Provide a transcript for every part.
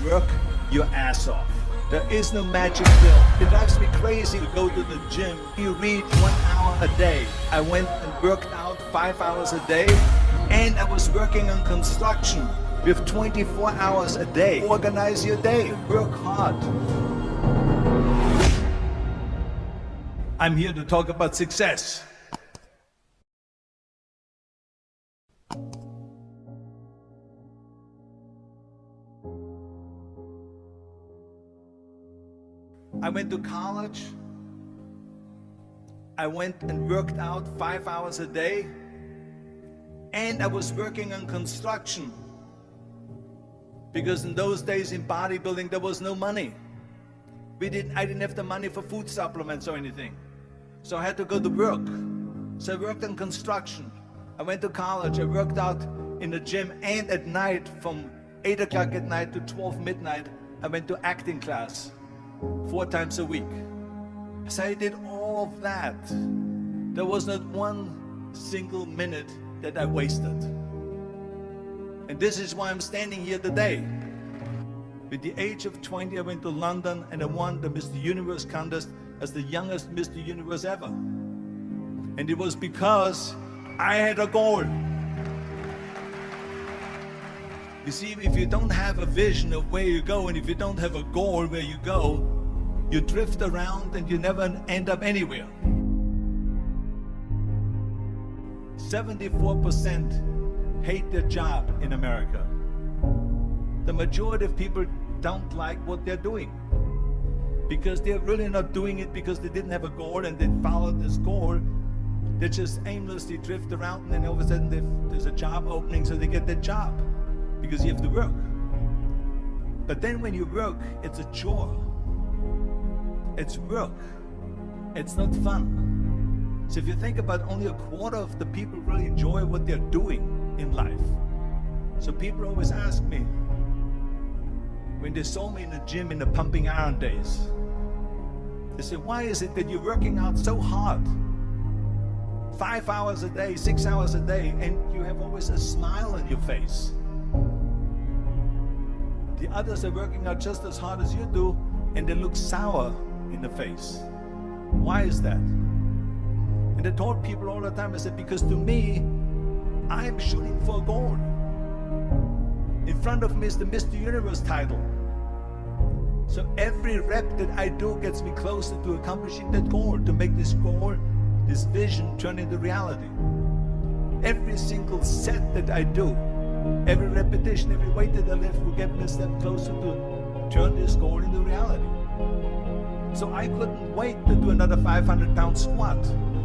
work your ass off. There is no magic pill. It drives me crazy to go to the gym. You read 1 hour a day. I went and worked out 5 hours a day, and I was working on construction with 24 hours a day. Organize your day. Work hard. I'm here to talk about success. I went to college. I went and worked out 5 hours a day, and I was working on construction because in those days in bodybuilding there was no money. I didn't have the money for food supplements or anything, so I had to go to work. So I worked on construction. I went to college. I worked out in the gym, and at night from 8 o'clock at night to 12 midnight I went to acting class 4 times a week. So I did all of that. There was not one single minute that I wasted. And this is why I'm standing here today. At the age of 20, I went to London and I won the Mr. Universe contest as the youngest Mr. Universe ever. And it was because I had a goal. You see, if you don't have a vision of where you go, and if you don't have a goal where you go, you drift around and you never end up anywhere. 74% hate their job in America. The majority of people don't like what they're doing because they're really not doing it because they didn't have a goal and they followed this goal. They just aimlessly drift around, and then all of a sudden there's a job opening, so they get that job because you have to work. But then when you work, it's a chore. It's work. It's not fun. So if you think about, only a quarter of the people really enjoy what they're doing in life. So people always ask me, when they saw me in the gym in the pumping iron days, they say, why is it that you're working out so hard? 5 hours a day, 6 hours a day, and you have always a smile on your face. The others are working out just as hard as you do, and they look sour in the face. Why is that? And I told people all the time, I said, because to me, I'm shooting for a goal. In front of me is the Mr. Universe title. So every rep that I do gets me closer to accomplishing that goal, to make this goal, this vision, turn into reality. Every single set that I do, every repetition, every weight that I lift will get me a step closer to turn this goal into reality. So I couldn't wait to do another 500-pound squat.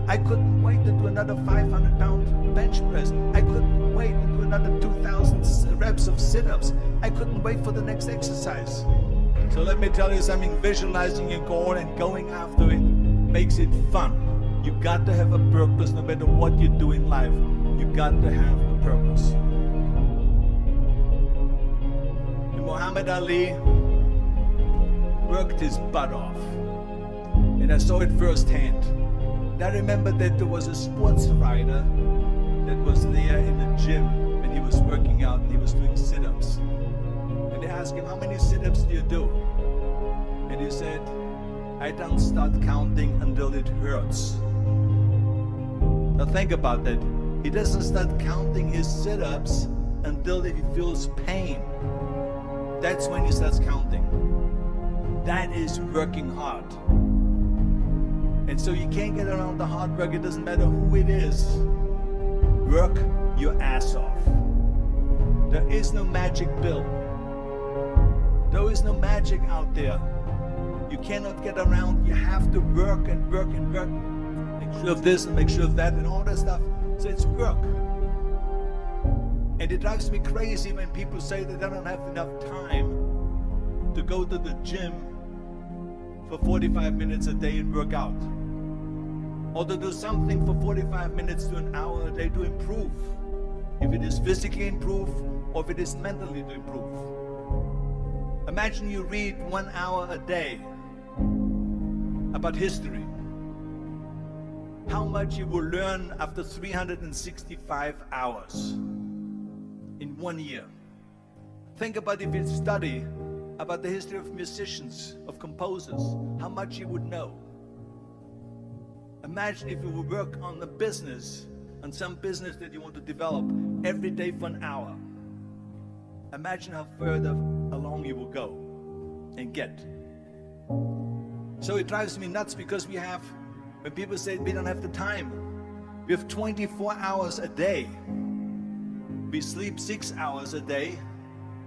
I couldn't wait to do another 500-pound bench press. I couldn't wait to do another 2,000 reps of sit-ups. I couldn't wait for the next exercise. So let me tell you something, visualizing your goal and going after it makes it fun. You got to have a purpose no matter what you do in life. You got to have a purpose. And Muhammad Ali worked his butt off. And I saw it firsthand. And I remember that there was a sports writer that was there in the gym when he was working out and he was doing sit-ups. And they asked him, how many sit-ups do you do? And he said, I don't start counting until it hurts. Now think about that. He doesn't start counting his sit-ups until he feels pain. That's when he starts counting. That is working hard. And so you can't get around the hard work. It doesn't matter who it is. Work your ass off. There is no magic pill. There is no magic out there. You cannot get around. You have to work and work and work. Make sure of this and make sure of that and all that stuff. So it's work. And it drives me crazy when people say that they don't have enough time to go to the gym for 45 minutes a day and work out. Or to do something for 45 minutes to an hour a day to improve. If it is physically improve or if it is mentally to improve. Imagine you read 1 hour a day about history. How much you will learn after 365 hours in 1 year. Think about if you study about the history of musicians, of composers, how much you would know. Imagine if you would work on a business, on some business that you want to develop every day for an hour. Imagine how further along you will go and get. So it drives me nuts because when people say we don't have the time, we have 24 hours a day. We sleep 6 hours a day,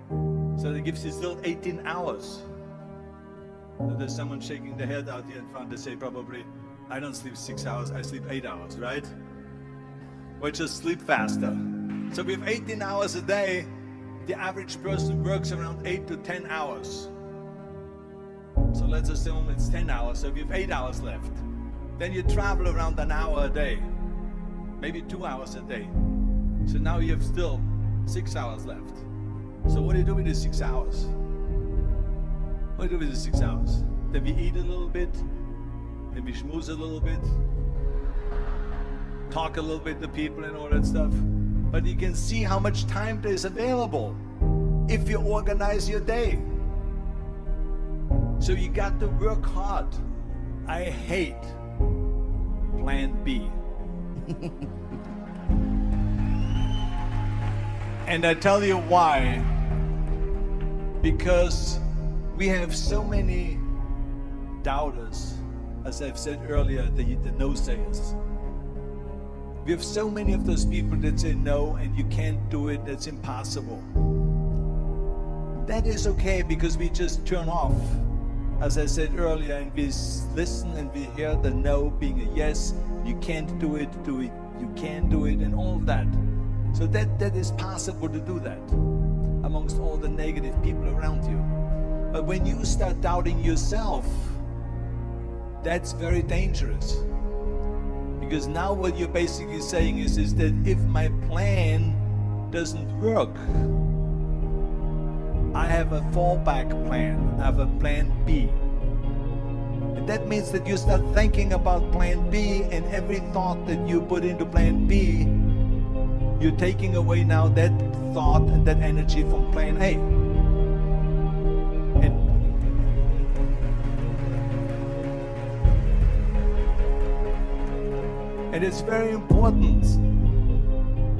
so that gives you still 18 hours. So there's someone shaking their head out here in front. They say probably, I don't sleep 6 hours, I sleep 8 hours, right? Or just sleep faster. So we have 18 hours a day. The average person works around 8 to 10 hours. So let's assume it's 10 hours, so we have 8 hours left. Then you travel around an hour a day, maybe 2 hours a day. So now you have still 6 hours left. So what do you do with the 6 hours? What do you do with the 6 hours? Then we eat a little bit, then we schmooze a little bit, talk a little bit to people and all that stuff. But you can see how much time there is available if you organize your day. So you got to work hard. I hate plan B. And I tell you why. Because we have so many doubters, as I've said earlier, the no-sayers. We have so many of those people that say no and you can't do it, that's impossible. That is okay because we just turn off, as I said earlier, and we listen and we hear the no being a yes. You can't do it, you can do it, and all of that. So that is possible to do that amongst all the negative people around you. But when you start doubting yourself, that's very dangerous. Because now what you're basically saying is that if my plan doesn't work, I have a fallback plan, I have a plan B. And that means that you start thinking about plan B, and every thought that you put into plan B, you're taking away now that thought and that energy from plan A. And it's very important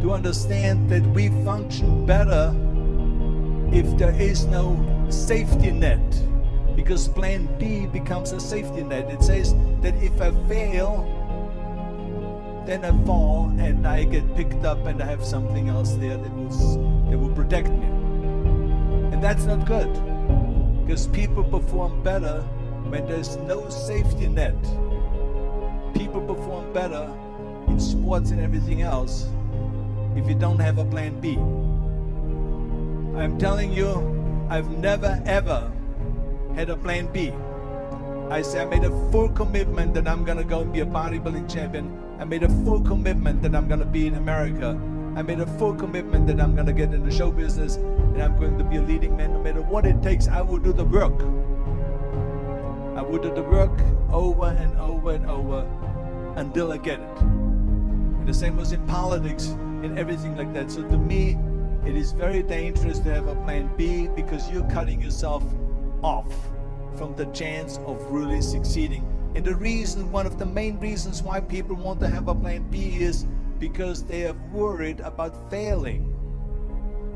to understand that we function better if there is no safety net, because plan B becomes a safety net. It says that if I fail, then I fall and I get picked up and I have something else there that will protect me. And that's not good, because people perform better when there's no safety net. People perform better in sports and everything else if you don't have a plan B. I'm telling you, I've never ever had a plan B. I made a full commitment that I'm gonna go and be a bodybuilding champion. I made a full commitment that I'm gonna be in America. I made a full commitment that I'm gonna get in the show business and I'm going to be a leading man. No matter what it takes, I will do the work. I will do the work over and over and over until I get it. And the same was in politics and everything like that. So to me, it is very dangerous to have a plan B, because you're cutting yourself off from the chance of really succeeding. And the reason, one of the main reasons why people want to have a plan B is because they are worried about failing.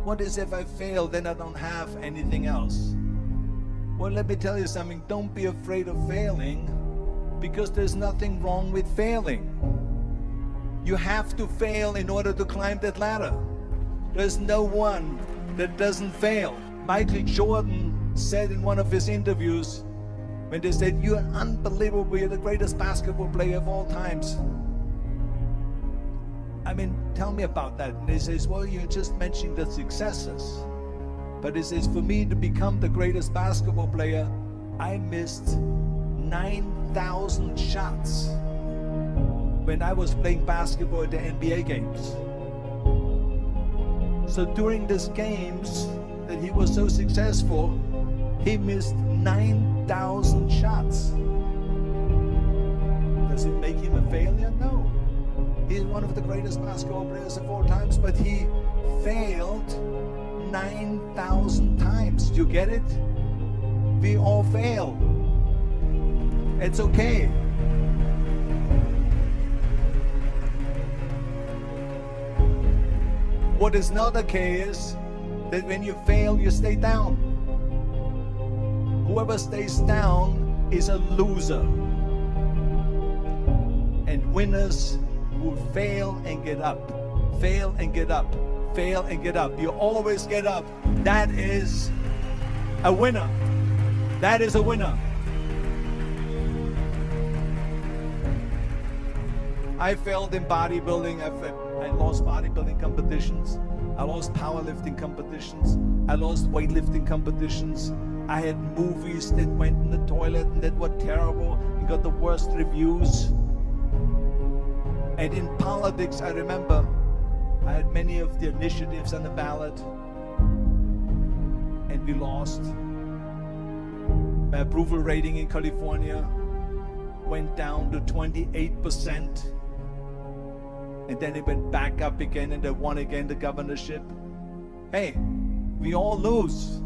What is if I fail, then I don't have anything else? Well, let me tell you something, don't be afraid of failing, because there's nothing wrong with failing. You have to fail in order to climb that ladder. There's no one that doesn't fail. Michael Jordan said in one of his interviews, when they said, "You're unbelievable, you're the greatest basketball player of all times." I mean, tell me about that. And he says, well, you're just mentioning the successes. But he says, for me to become the greatest basketball player, I missed 9,000 shots when I was playing basketball at the NBA games. So during these games that he was so successful, he missed 9,000 shots. Does it make him a failure? No. He's one of the greatest basketball players of all times, but he failed 9,000 times. You get it? We all fail. It's okay. What is not okay is that when you fail, you stay down. Whoever stays down is a loser. And winners will fail and get up, fail and get up, fail and get up. You always get up. That is a winner. That is a winner. I failed in bodybuilding. I lost bodybuilding competitions. I lost powerlifting competitions. I lost weightlifting competitions. I had movies that went in the toilet and that were terrible and got the worst reviews. And in politics, I remember I had many of the initiatives on the ballot and we lost. My approval rating in California went down to 28%. And then it went back up again and they won again the governorship. Hey, we all lose.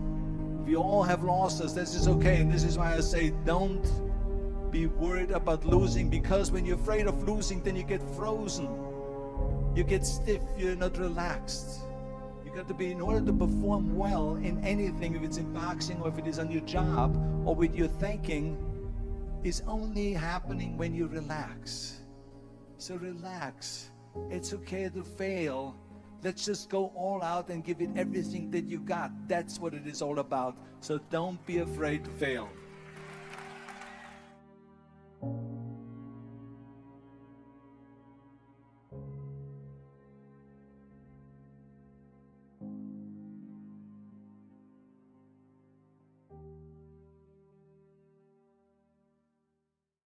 We all have losses. This is okay. And this is why I say don't be worried about losing, because when you're afraid of losing, then you get frozen. You get stiff. You're not relaxed. You got to be, in order to perform well in anything, if it's in boxing or if it is on your job or with your thinking, is only happening when you relax. So relax. It's okay to fail. Let's just go all out and give it everything that you got. That's what it is all about. So don't be afraid to fail.